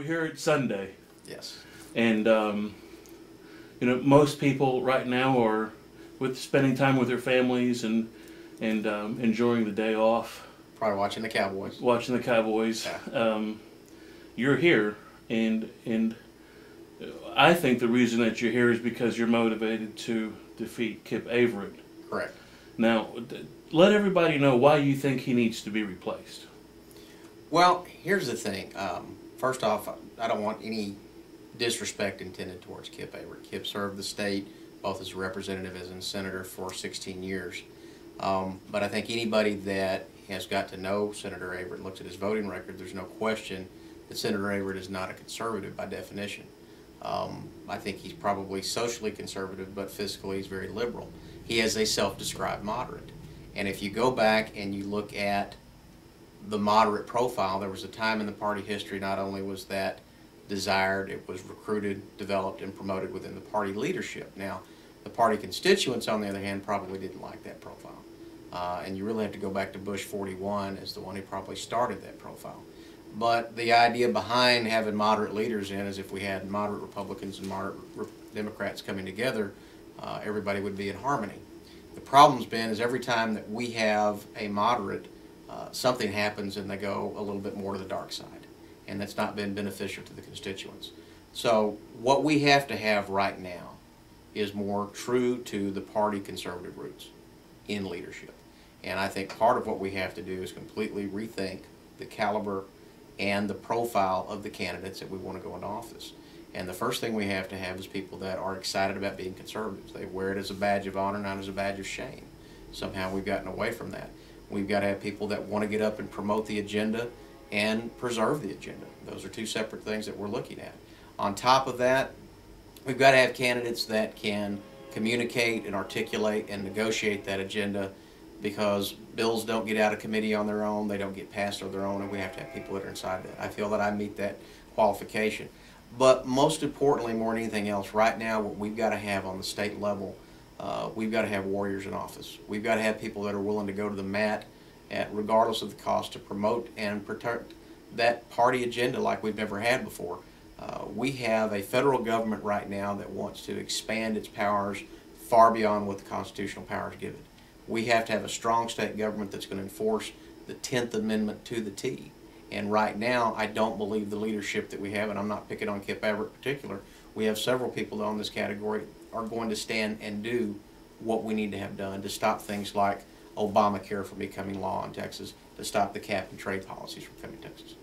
We're here at Sunday, Yes. and most people right now are spending time with their families and enjoying the day off, Probably watching the Cowboys. watching the Cowboys. Yeah. You're here, and I think the reason that you're here is because you're motivated to defeat Kip Averitt. Correct. Now, let everybody know why you think he needs to be replaced. Well, here's the thing. First off, I don't want any disrespect intended towards Kip Averitt. Kip served the state both as a representative as a senator for 16 years. But I think anybody that has got to know Senator Averitt and looks at his voting record, there's no question that Senator Averitt is not a conservative by definition. I think he's probably socially conservative, but fiscally he's very liberal. He is a self-described moderate. And if you go back and you look at the moderate profile, there was a time in the party history not only was that desired, it was recruited, developed, and promoted within the party leadership. Now, the party constituents, on the other hand, probably didn't like that profile. And you really have to go back to Bush 41 as the one who probably started that profile. But the idea behind having moderate leaders in is if we had moderate Republicans and moderate Democrats coming together, everybody would be in harmony. The problem's been is every time that we have a moderate, something happens and they go a little bit more to the dark side. And that's not been beneficial to the constituents. So what we have to have right now is more true to the party conservative roots in leadership. And I think part of what we have to do is completely rethink the caliber and the profile of the candidates that we want to go into office. And the first thing we have to have is people that are excited about being conservatives. They wear it as a badge of honor, not as a badge of shame. Somehow we've gotten away from that. We've got to have people that want to get up and promote the agenda and preserve the agenda. Those are two separate things that we're looking at. On top of that, we've got to have candidates that can communicate and articulate and negotiate that agenda, because bills don't get out of committee on their own, they don't get passed on their own, and we have to have people that are inside that. I feel that I meet that qualification. But most importantly, more than anything else, right now what we've got to have on the state level, we've got to have warriors in office. We've got to have people that are willing to go to the mat regardless of the cost to promote and protect that party agenda like we've never had before. We have a federal government right now that wants to expand its powers far beyond what the constitutional powers give it. We have to have a strong state government that's going to enforce the 10th Amendment to the T. And right now, I don't believe the leadership that we have, and I'm not picking on Kip Averitt in particular, we have several people on this category are going to stand and do what we need to have done to stop things like Obamacare from becoming law in Texas, to stop the cap and trade policies from coming to Texas.